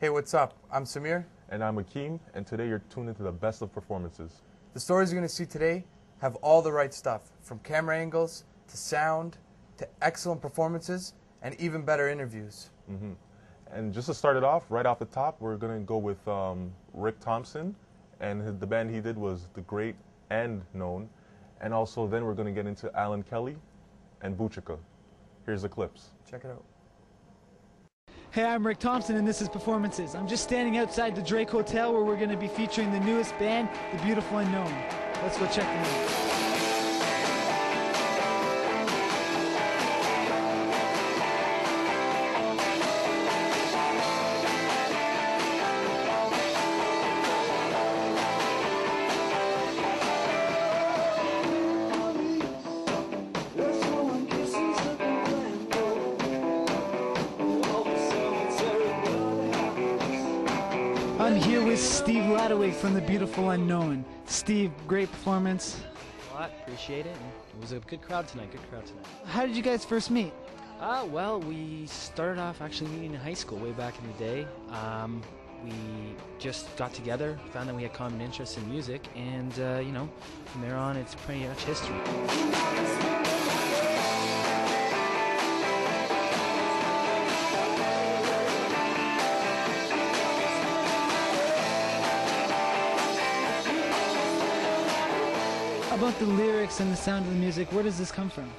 Hey, what's up? I'm Samir. And I'm Akeem, and today you're tuned into the best of performances. The stories you're going to see today have all the right stuff, from camera angles, to sound, to excellent performances, and even better interviews. And just to start it off, right off the top, we're going to go with Rick Thompson, and the band he did was The Great and Known. And also then we're going to get into Alan Kelly and Buchika. Here's the clips. Check it out. Hey, I'm Rick Thompson, and this is Performances. I'm just standing outside the Drake Hotel where we're going to be featuring the newest band, The Beautiful Unknown. Let's go check them out. I'm here with Steve Ladaway from The Beautiful Unknown. Steve, great performance. A lot, appreciate it. It was a good crowd tonight, How did you guys first meet? Well, we started off actually meeting in high school way back in the day. We just got together, found that we had common interests in music, and, you know, from there on, it's pretty much history. About the lyrics and the sound of the music, where does this come from?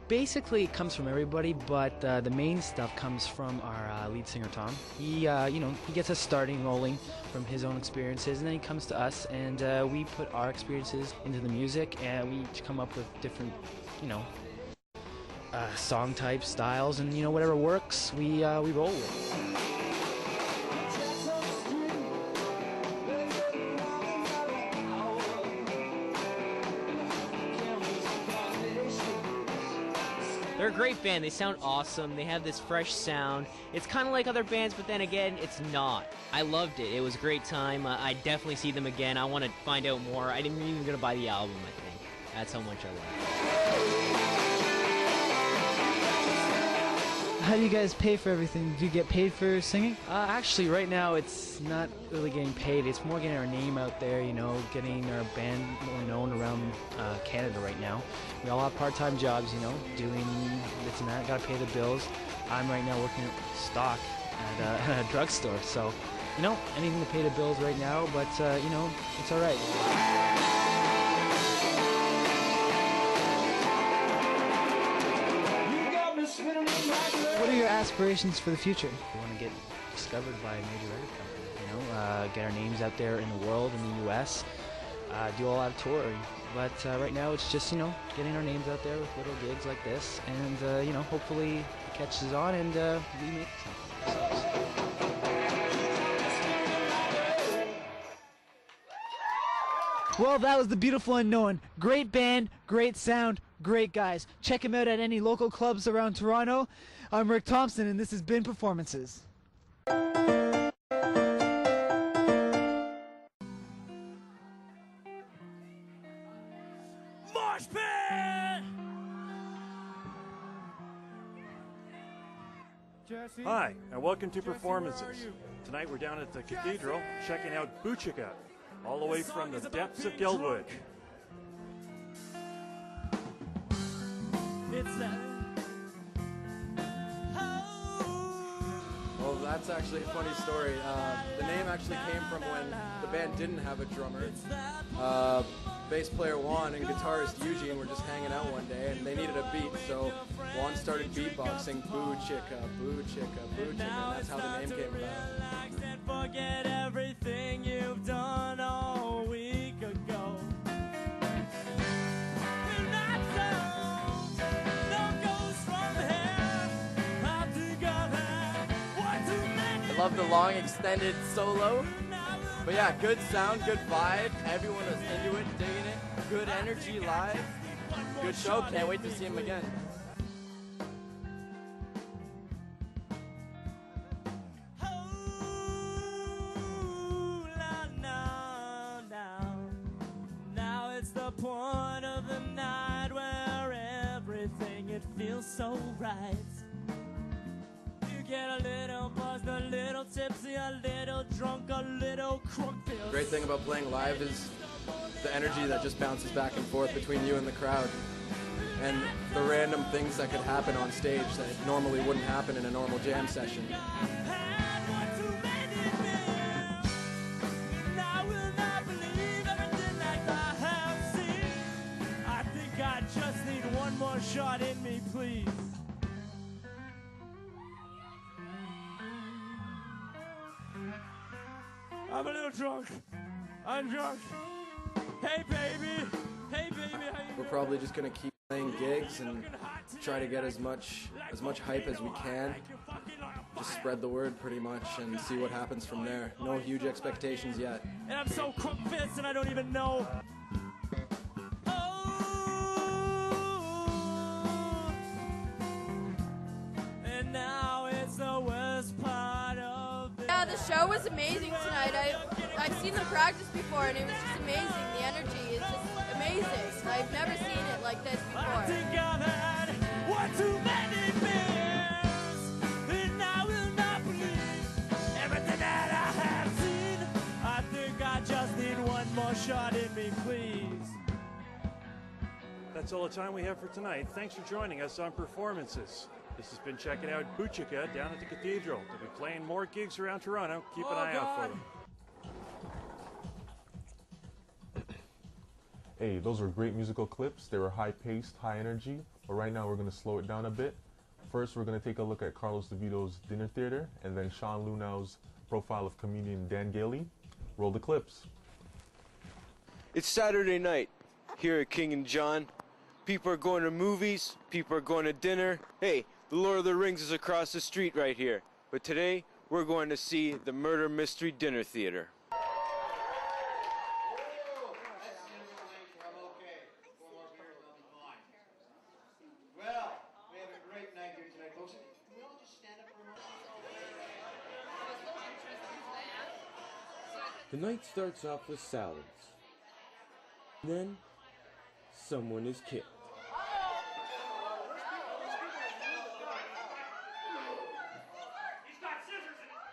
Basically it comes from everybody, but the main stuff comes from our lead singer Tom. He, you know, he gets us starting rolling from his own experiences, and then he comes to us, and we put our experiences into the music, and we each come up with different, you know, song types, styles, and you know, whatever works, we roll with. They're a great band. They sound awesome. They have this fresh sound. It's kind of like other bands, but then again, it's not. I loved it. It was a great time. I definitely see them again. I want to find out more. I didn't even gonna buy the album, I think. That's how much I love it. How do you guys pay for everything? Do you get paid for singing? Actually, right now, it's not really getting paid. It's more getting our name out there, you know, getting our band more known around Canada right now. We all have part-time jobs, you know, doing this and that. Got to pay the bills. I'm right now working at stock at a drugstore, so, you know, anything to pay the bills right now, but, you know, it's all right. What are your aspirations for the future? We want to get discovered by a major record company, you know, get our names out there in the world, in the U.S., do a lot of touring. But right now it's just, you know, getting our names out there with little gigs like this, and, you know, hopefully it catches on and we make something. Well, that was The Beautiful Unknown. Great band, great sound, great guys. Check them out at any local clubs around Toronto. I'm Rick Thompson, and this has been Performances. Hi, and welcome to Performances. Tonight we're down at the Cathedral checking out Buchika, all the way from the depths of Guildwood. Well, that's actually a funny story. The name actually came from when the band didn't have a drummer. Bass player Juan and guitarist Eugene were just hanging out one day, and they needed a beat, so Juan started beatboxing, boo chicka, boo chicka, boo chicka, and that's how the name came about. Forget everything you've done all week ago. I love the long extended solo. But yeah, good sound, good vibe. Everyone was into it, digging it. Good energy live. Good show. Can't wait to see him again. Now it's the point of the night where everything it feels so right. You get a little buzz, a little tipsy, a little drunk, a little crunk. The great thing about playing live is the energy that just bounces back and forth between you and the crowd. And the random things that could happen on stage that normally wouldn't happen in a normal jam session. One more shot in me, please. I'm a little drunk. I'm drunk. Hey, baby. Hey, baby. How you We're probably just gonna keep playing gigs and try to get as much hype as we can. Just spread the word pretty much and see what happens from there. No huge expectations yet. And I'm so crook-fist and I don't even know. And now it's the worst part of it. Yeah, the show was amazing tonight. I've seen them practice before and it was just amazing. The energy is just amazing. I've never seen it like this I before. think I've had one too many beers, and I will not believe everything that I have seen. I think I just need one more shot in me, please. That's all the time we have for tonight. Thanks for joining us on Performances. This has been Checking Out Buchika down at the Cathedral. They'll be playing more gigs around Toronto. Keep an eye out for them. Hey, those were great musical clips. They were high-paced, high energy. But right now we're going to slow it down a bit. First, we're going to take a look at Carlos DeVito's Dinner Theater, and then Sean Lunau's profile of comedian Dan Gailey. Roll the clips. It's Saturday night here at King and John. People are going to movies. People are going to dinner. Hey, the Lord of the Rings is across the street right here. But today, we're going to see the Murder Mystery Dinner Theater. Well, we have a great night here tonight, folks. Can we all just stand up for a moment? The night starts off with salads. Then, someone is kicked.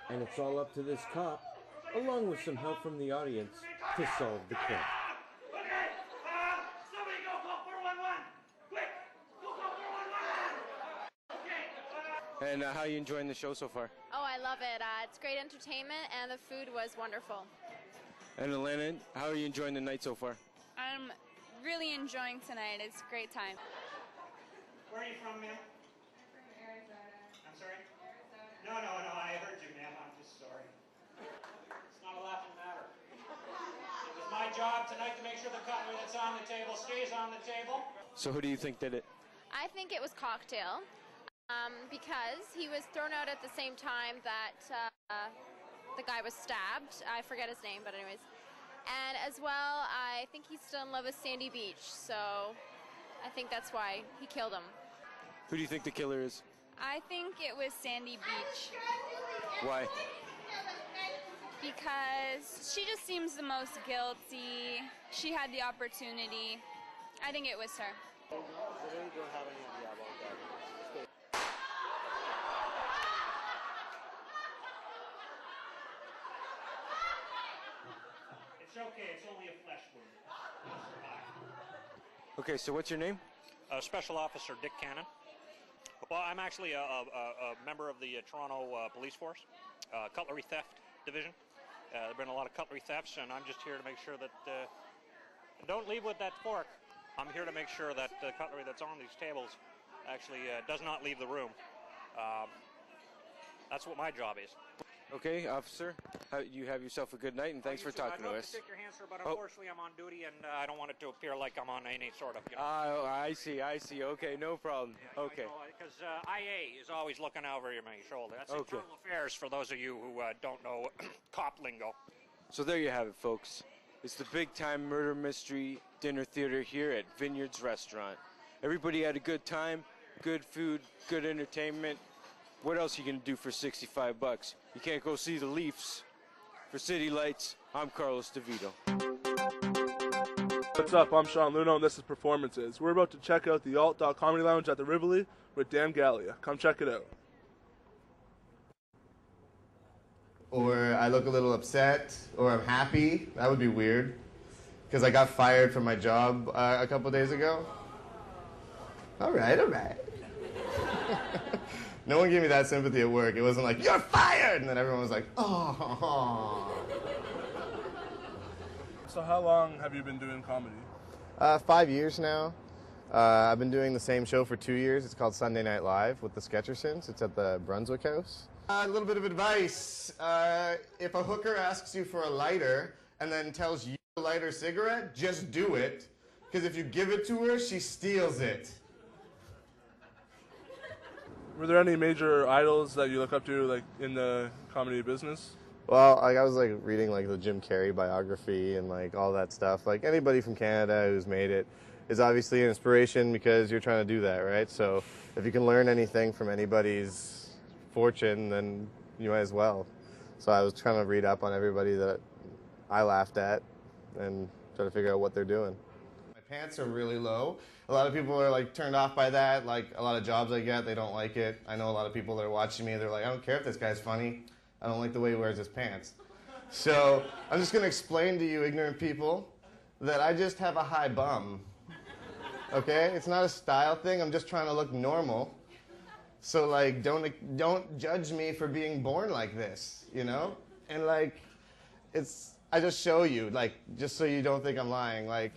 And it's all up to this cop, along with some help from the audience, to solve the crime. Somebody go call 411! Quick! Go call 411! And how are you enjoying the show so far? Oh, I love it. It's great entertainment and the food was wonderful. And Alana, how are you enjoying the night so far? I'm really enjoying tonight. It's a great time. Where are you from, ma'am? From Arizona. I'm sorry? Arizona. No, I heard you, ma'am. I'm just sorry. It's not a laughing matter. It was my job tonight to make sure the cutlery that's on the table stays on the table. So who do you think did it? I think it was Cocktail because he was thrown out at the same time that the guy was stabbed. I forget his name, but anyways. And as well, I think he's still in love with Sandy Beach, so I think that's why he killed him. Who do you think the killer is? I think it was Sandy Beach Why? because she just seems the most guilty. She had the opportunity. I think it was her. It's okay. It's only a flesh wound. You'll survive. Okay, so what's your name? Special Officer Dick Cannon. Well, I'm actually a member of the Toronto Police Force, Cutlery Theft Division. There have been a lot of cutlery thefts, and I'm just here to make sure that... don't leave with that fork. I'm here to make sure that the cutlery that's on these tables actually does not leave the room. That's what my job is. Okay, officer, you have yourself a good night, and thanks for talking to us. I'd love to shake your hand, sir, but unfortunately I'm on duty, and I don't want it to appear like I'm on any sort of... I see. Okay, no problem. Okay. Because IA is always looking over my shoulder. That's Okay. internal affairs for those of you who don't know cop lingo. So there you have it, folks. It's the big-time murder mystery dinner theater here at Vineyards Restaurant. Everybody had a good time, good food, good entertainment. What else are you going to do for $65? You can't go see the Leafs. For City Lights, I'm Carlos DeVito. What's up? I'm Sean Luno, and this is Performances. We're about to check out the Alt.Comedy Lounge at the Rivoli with Dan Gallia. Come check it out. or I look a little upset, or I'm happy. That would be weird, because I got fired from my job a couple days ago. All right. No one gave me that sympathy at work. It wasn't like, you're fired! And then everyone was like, oh. So how long have you been doing comedy? 5 years now. I've been doing the same show for 2 years. It's called Sunday Night Live with the Sketchersons. It's at the Brunswick House. A little bit of advice. If a hooker asks you for a lighter and then tells you to light her cigarette, just do it. Because if you give it to her, she steals it. Were there any major idols that you look up to, like, in the comedy business? Well, I was like reading like the Jim Carrey biography and like all that stuff. Like anybody from Canada who's made it is obviously an inspiration because you're trying to do that, right? So if you can learn anything from anybody's fortune, then you might as well. So I was trying to read up on everybody that I laughed at and try to figure out what they're doing. My pants are really low. A lot of people are like turned off by that. Like a lot of jobs I get, they don't like it. I know a lot of people that are watching me, they're like, I don't care if this guy's funny. I don't like the way he wears his pants. So I'm just gonna explain to you ignorant people that I just have a high bum. Okay? It's not a style thing. I'm just trying to look normal. So like, don't judge me for being born like this, you know? And like, I just show you, like, just so you don't think I'm lying, like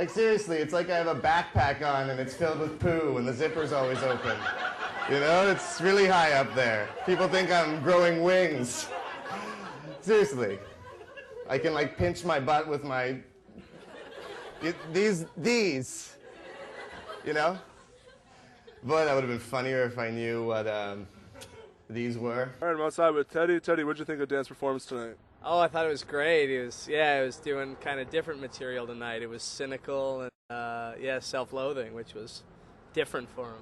seriously, it's like I have a backpack on and it's filled with poo and the zipper's always open. You know, it's really high up there. People think I'm growing wings. Seriously. I can like pinch my butt with my, these, you know? Boy, that would have been funnier if I knew what these were. All right, I'm outside with Teddy. Teddy, what'd you think of Dan's performance tonight? Oh, I thought it was great. He was doing kind of different material tonight. It was cynical and, self-loathing, which was different for him.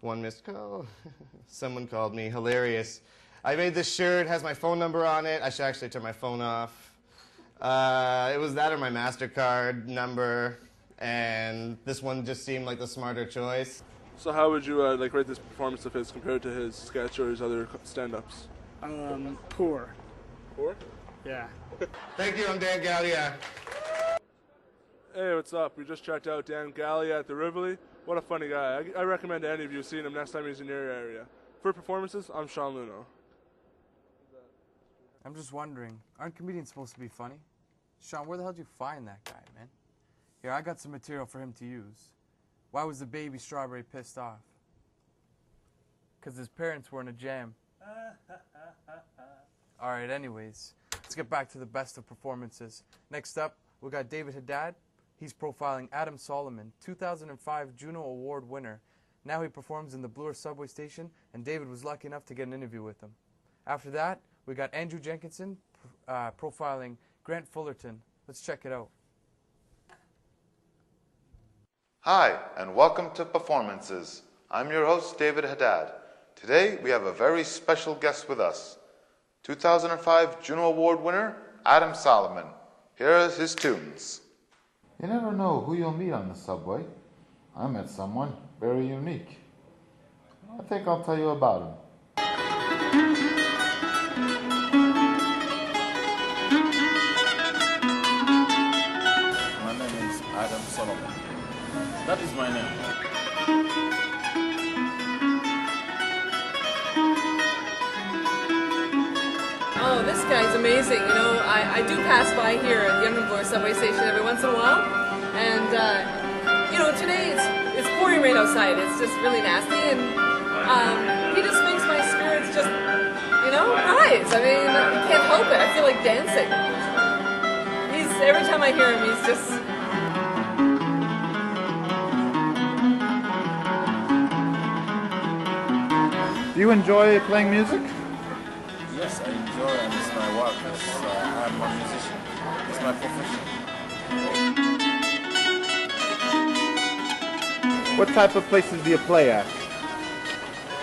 One missed call. Someone called me. Hilarious. I made this shirt, has my phone number on it. I should actually turn my phone off. It was that or my MasterCard number, and this one just seemed like the smarter choice. So how would you rate this performance of his compared to his sketch or his other stand-ups? Poor. Poor? Yeah. Thank you, I'm Dan Gallia. Hey, what's up? We just checked out Dan Gallia at the Rivoli. What a funny guy. I recommend any of you seeing him next time he's in your area. For performances, I'm Sean Luno. I'm just wondering, aren't comedians supposed to be funny? Sean, where the hell did you find that guy, man? Here, I got some material for him to use. Why was the baby strawberry pissed off? Because his parents were in a jam. Alright, anyways, let's get back to the best of performances. Next up, we got David Haddad. He's profiling Adam Solomon, 2005 Juno Award winner. Now he performs in the Bloor subway station, and David was lucky enough to get an interview with him. After that, we got Andrew Jenkinson profiling Grant Fullerton. Let's check it out. Hi, and welcome to Performances. I'm your host, David Haddad. Today, we have a very special guest with us. 2005 Juno Award winner, Adam Solomon. Here are his tunes. You never know who you'll meet on the subway. I met someone very unique. I think I'll tell you about him. My name is Adam Solomon. That is my name. Oh, this guy's amazing. You know, I do pass by here at the Bloor subway station every once in a while. And, you know, today it's pouring rain outside. It's just really nasty. And he just makes my spirits just, you know, rise. I mean, I can't help it. I feel like dancing. Every time I hear him, he's just... Do you enjoy playing music? Yes, I enjoy and it's my work. I'm a musician. It's my profession. What type of places do you play at?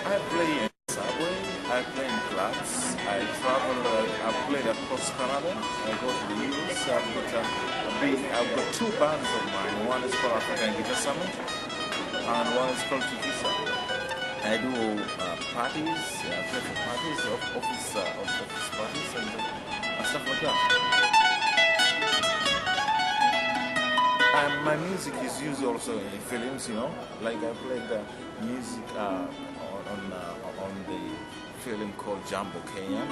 I play in subway, I play in clubs, I travel, I've played across Canada, I go to the US, I've got a I've got two bands of mine. One is called African Guitar Summit, and one is called Tikisa. I do parties, play for parties, office parties, and stuff like that. And my music is used also in films, you know. Like I played the music on the film called Jambo Kenya.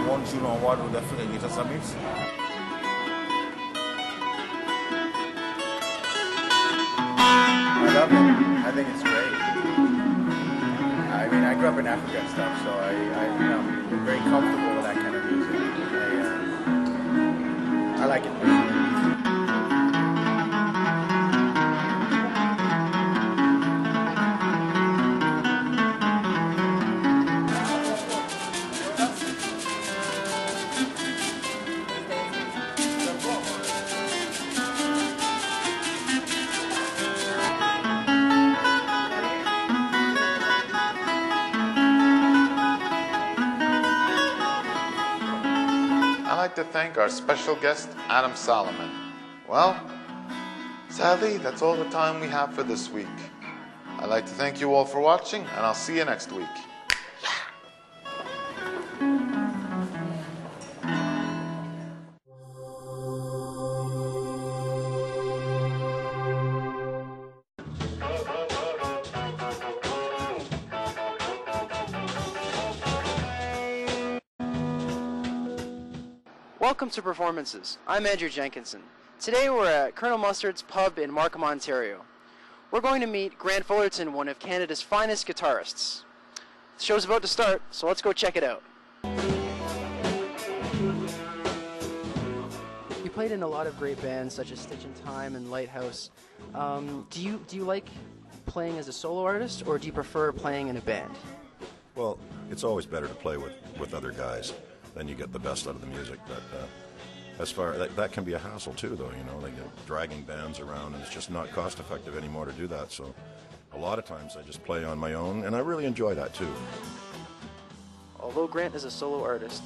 Won Juno Award with the African Guitar Summit. I love it. I think it's great. I mean, I grew up in Africa and stuff, so I'm very comfortable with that kind of music. I like it personally. I'd like to thank our special guest, Adam Solomon. Well, sadly, that's all the time we have for this week. I'd like to thank you all for watching, and I'll see you next week. Welcome to Performances. I'm Andrew Jenkinson. Today we're at Colonel Mustard's pub in Markham, Ontario. We're going to meet Grant Fullerton, one of Canada's finest guitarists. The show's about to start, so let's go check it out. You played in a lot of great bands such as Stitch in Time and Lighthouse. Do you like playing as a solo artist, or do you prefer playing in a band? Well, it's always better to play with other guys. Then you get the best out of the music. But as far that can be a hassle too, though. You know, like dragging bands around, and it's just not cost effective anymore to do that. So a lot of times I just play on my own, and I really enjoy that too. Although Grant is a solo artist,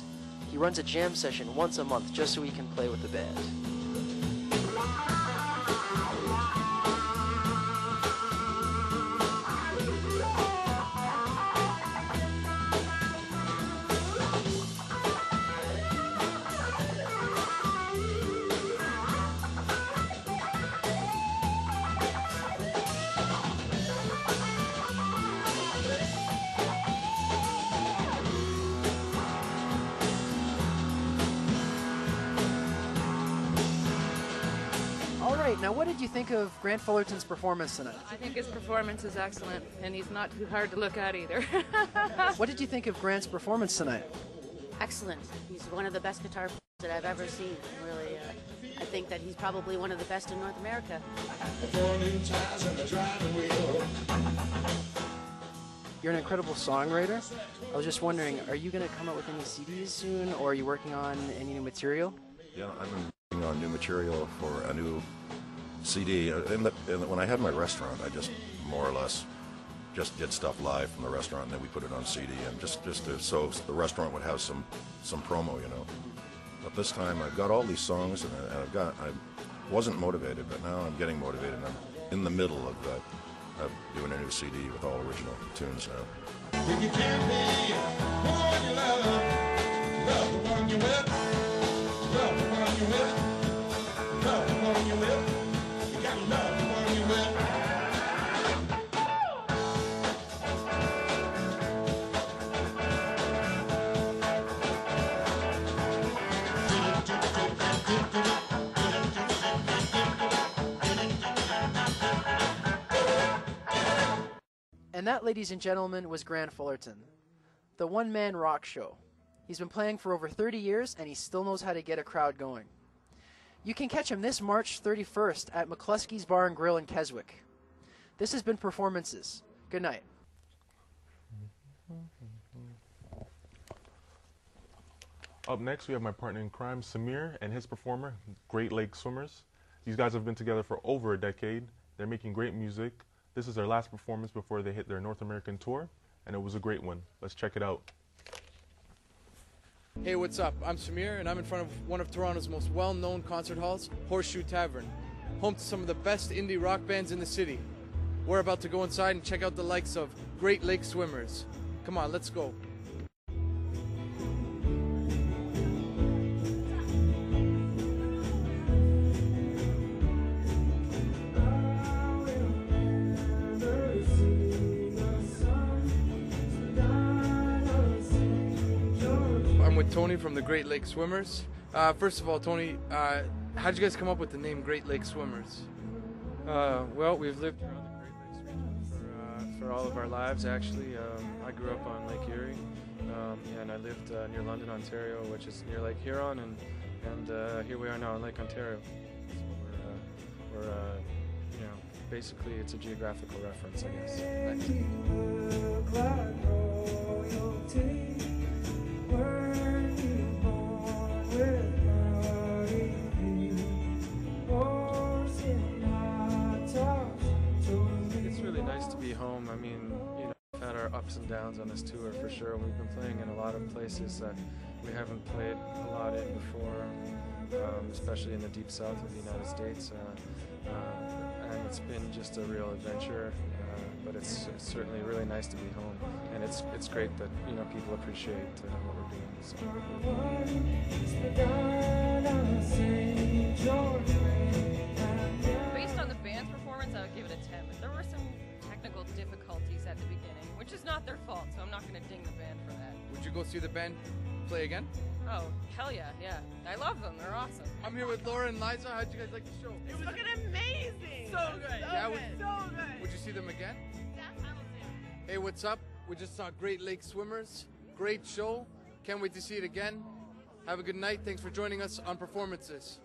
he runs a jam session once a month just so he can play with the band. Now, what did you think of Grant Fullerton's performance tonight? I think his performance is excellent, and he's not too hard to look at either. What did you think of Grant's performance tonight? Excellent. He's one of the best guitar players that I've ever seen. Really, I think that he's probably one of the best in North America. You're an incredible songwriter. I was just wondering, are you going to come out with any CDs soon, or are you working on any new material? Yeah, I've been working on new material for a new CD. When I had my restaurant, I just more or less just did stuff live from the restaurant, and then we put it on CD, and just so the restaurant would have some promo, you know. But this time I've got all these songs, and I wasn't motivated, but now I'm getting motivated. And I'm in the middle of doing a new CD with all original tunes now. If you can't be the one you love the one you with, love the one you with, love the one you with. You gotta love the one you with. And that, ladies and gentlemen, was Grant Fullerton, the one-man rock show. He's been playing for over 30 years, and he still knows how to get a crowd going. You can catch him this March 31st at McCluskey's Bar and Grill in Keswick. This has been Performances. Good night. Up next, we have my partner in crime, Samir, and his performer, Great Lake Swimmers. These guys have been together for over a decade. They're making great music. This is their last performance before they hit their North American tour, and it was a great one. Let's check it out. Hey, what's up? I'm Samir, and I'm in front of one of Toronto's most well-known concert halls, Horseshoe Tavern, home to some of the best indie rock bands in the city. We're about to go inside and check out the likes of Great Lake Swimmers. Come on, let's go. I'm with Tony from the Great Lake Swimmers. First of all, Tony, how'd you guys come up with the name Great Lake Swimmers? Well, we've lived around the Great Lakes region for all of our lives, actually. I grew up on Lake Erie, and I lived near London, Ontario, which is near Lake Huron, and here we are now in Lake Ontario. So we're you know, basically it's a geographical reference, I guess. It's really nice to be home. I mean, you know, we've had our ups and downs on this tour for sure. We've been playing in a lot of places that we haven't played a lot in before, especially in the deep south of the United States. And it's been just a real adventure, but it's certainly really nice to be home. And it's great that, you know, people appreciate what we're doing. So. Based on the band's performance, I would give it a 10, but there were some technical difficulties at the beginning, which is not their fault, so I'm not going to ding the band for that. Would you go see the band play again? Oh, hell yeah. I love them. They're awesome. I'm here with Laura and Liza. How'd you guys like the show? It was fucking amazing. So good. Yeah, So good. Would you see them again? Yeah, I will see them. Hey, what's up? We just saw Great Lake Swimmers. Great show. Can't wait to see it again. Have a good night. Thanks for joining us on Performances.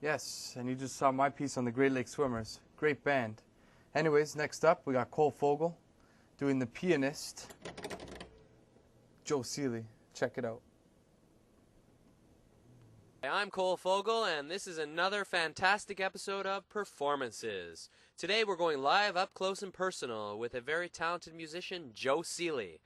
Yes, and you just saw my piece on the Great Lake Swimmers. Great band. Anyways, next up, we got Cole Fogel doing the pianist, Joe Seeley. Check it out. I'm Cole Fogel, and this is another fantastic episode of Performances. Today we're going live up close and personal with a very talented musician, Joe Seeley.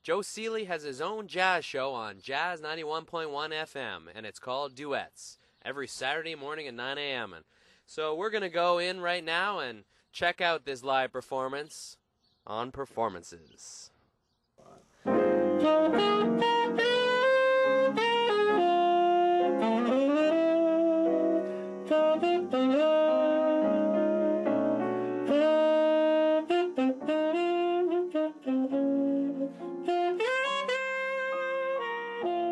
Joe Seeley has his own jazz show on Jazz 91.1 FM, and it's called Duets, every Saturday morning at 9 a.m. And so we're going to go in right now and check out this live performance on Performances.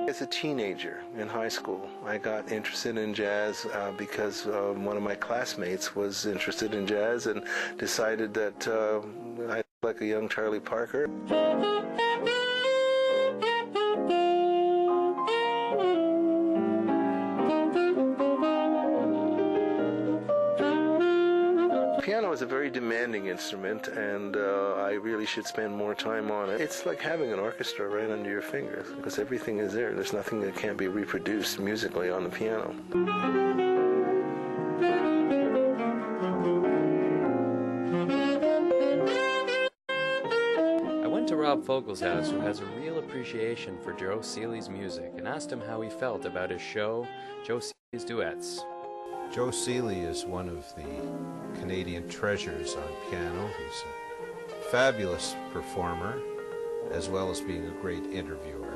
As a teenager in high school, I got interested in jazz because one of my classmates was interested in jazz and decided that I like a young Charlie Parker. Piano is a very demanding instrument, and I really should spend more time on it. It's like having an orchestra right under your fingers, because everything is there. There's nothing that can't be reproduced musically on the piano. I went to Rob Fogel's house, who has a real appreciation for Joe Seeley's music, and asked him how he felt about his show, Joe Seeley's Duets. Joe Seeley is one of the Canadian treasures on piano. He's a fabulous performer, as well as being a great interviewer.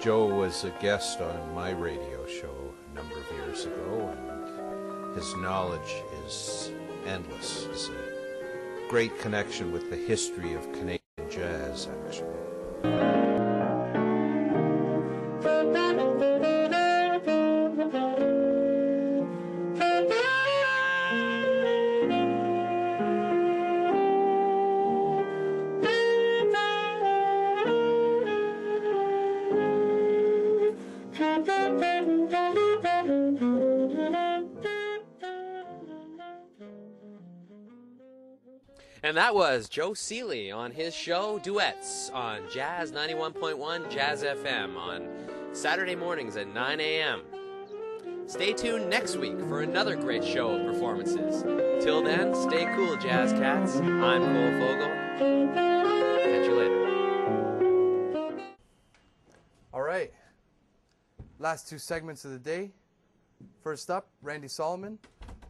Joe was a guest on my radio show a number of years ago, and his knowledge is endless. It's a great connection with the history of Canadian jazz, actually. And that was Joe Seeley on his show Duets on Jazz 91.1 Jazz FM on Saturday mornings at 9 a.m. Stay tuned next week for another great show of performances. Till then, stay cool, Jazz Cats. I'm Cole Fogel. Catch you later. All right. Last two segments of the day. First up, Randy Solomon,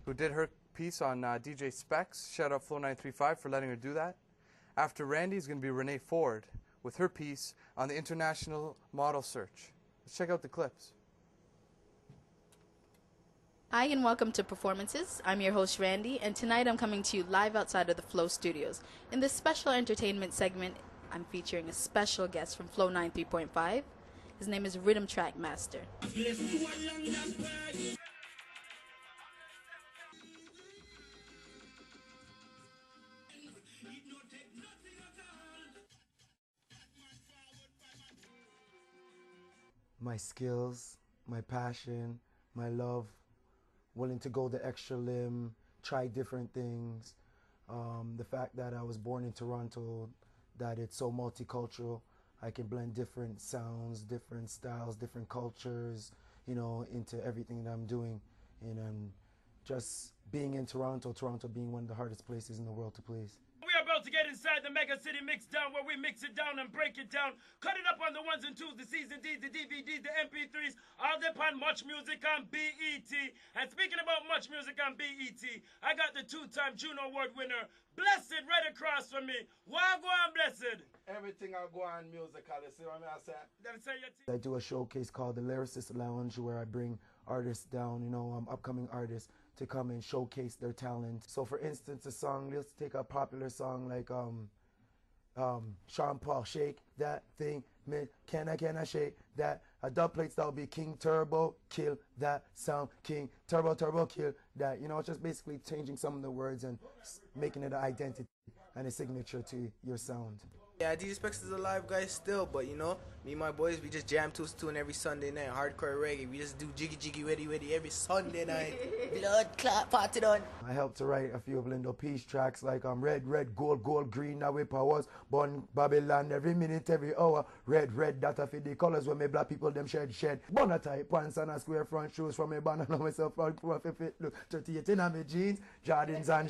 who did her piece on DJ Specs. Shout out Flow 935 for letting her do that. After Randy is going to be Renee Ford with her piece on the International Model Search. Let's check out the clips. Hi and welcome to Performances. I'm your host Randy, and tonight I'm coming to you live outside of the Flow Studios. In this special entertainment segment, I'm featuring a special guest from Flow 93.5. His name is Rhythm Track Master. My skills, my passion, my love, willing to go the extra limb, try different things. The fact that I was born in Toronto, that it's so multicultural, I can blend different sounds, different styles, different cultures, you know, into everything that I'm doing. And just being in Toronto being one of the hardest places in the world to please. We are about to get inside the Mega City Mix Down, where we mix it down and break it down. Cut it up on the ones and twos, the C's and D's, the DVDs, the MP3s, all depend Much Music on BET. And speaking about Much Music on BET, I got the two-time Juno Award winner, Blessed, right across from me. Why go on, Blessed? Everything I go on musical, you see what I say? Say your I do a showcase called the Lyricist Lounge, where I bring artists down, you know, upcoming artists, to come and showcase their talent. So for instance, a song, let's take a popular song like Sean Paul, Shake That Thing, man, can I shake that? A dub plates, that'll be King Turbo, kill that sound, King Turbo, kill that. You know, it's just basically changing some of the words and making it an identity and a signature to your sound. Yeah, DJ Specs is alive, guys, still, but you know, me and my boys, we just jam to tune every Sunday night, hardcore reggae. We just do jiggy weddy every Sunday night. Blood clot party done. I helped to write a few of Lindo Peace tracks like red, gold, green, now we powers, born Babylon every minute, every hour, red, that a fit the colors when me black people them shed. Bonner tight pants and a square front shoes from me banana myself front fit look 38 in my jeans, Jordans and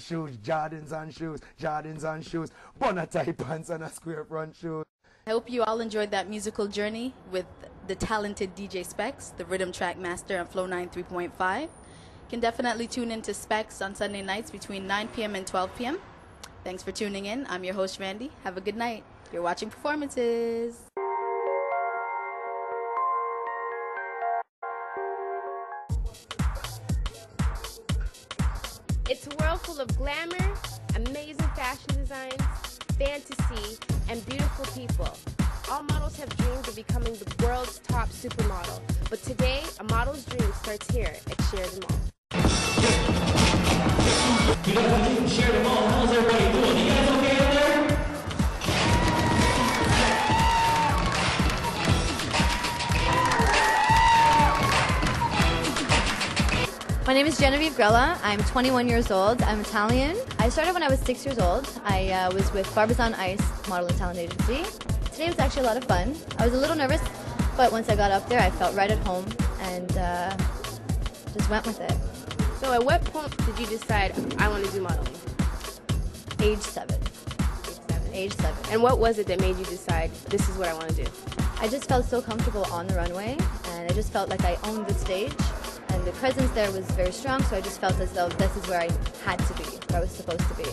shoes, bonner tight pants and a square front shoes. I hope you all enjoyed that musical journey with the talented DJ Specs, the Rhythm Track Master on Flow 93.5. You can definitely tune into Specs on Sunday nights between 9 p.m. and 12 p.m. Thanks for tuning in. I'm your host, Randy. Have a good night. You're watching Performances. It's a world full of glamour, amazing fashion designs, fantasy, and beautiful people. All models have dreams of becoming the world's top supermodel, but today, a model's dream starts here at Sheridan Mall. You guys Sheridan Mall, how's everybody doing? You guys okay out there? My name is Genevieve Grella. I'm 21 years old. I'm Italian. I started when I was 6 years old. I was with Barbizon Ice Model and Talent Agency. Today was actually a lot of fun. I was a little nervous, but once I got up there, I felt right at home and just went with it. So at what point did you decide, I want to do modeling? Age 7. Age 7. And what was it that made you decide, this is what I want to do? I just felt so comfortable on the runway, and I just felt like I owned the stage. And the presence there was very strong, so I just felt as though this is where I had to be, where I was supposed to be.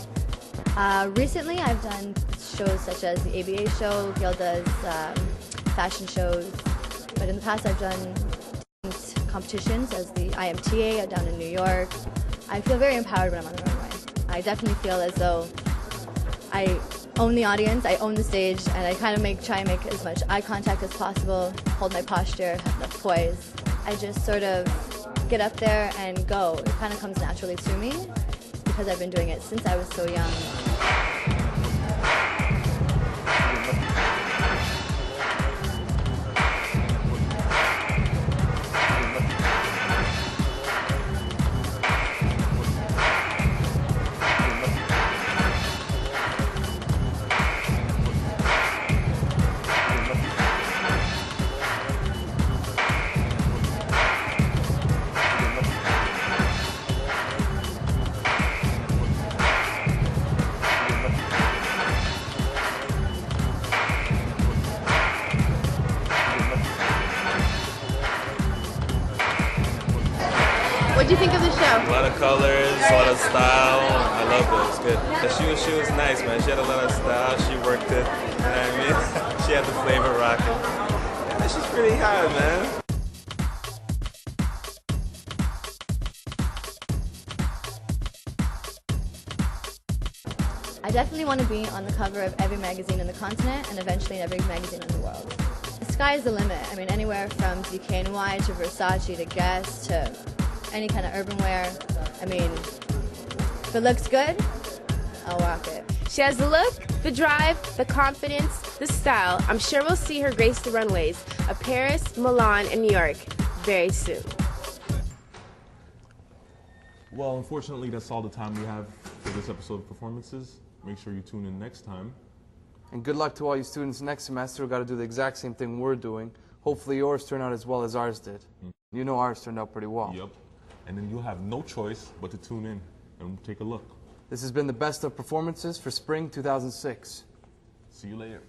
Recently, I've done shows such as the ABA show, Gilda's fashion shows, but in the past I've done competitions as the IMTA down in New York. I feel very empowered when I'm on the runway. I definitely feel as though I own the audience, I own the stage, and I kind of try and make as much eye contact as possible, hold my posture, have enough poise. I just sort of get up there and go. It kind of comes naturally to me because I've been doing it since I was so young. What do you think of the show? A lot of colors, a lot of style. I love it. It's good. She was nice, man. She had a lot of style. She worked it. You know what I mean? She had the flavor rocking. Yeah, she's pretty hot, man. I definitely want to be on the cover of every magazine in the continent and eventually in every magazine in the world. The sky is the limit. I mean, anywhere from DKNY to Versace to Guess to any kind of urban wear. I mean, if it looks good, I'll rock it. She has the look, the drive, the confidence, the style. I'm sure we'll see her grace the runways of Paris, Milan, and New York very soon. Well, unfortunately, that's all the time we have for this episode of Performances. Make sure you tune in next time. And good luck to all you students next semester who got to do the exact same thing we're doing. Hopefully yours turn out as well as ours did. You know ours turned out pretty well. Yep. And then you'll have no choice but to tune in and take a look. This has been the best of performances for spring 2006. See you later.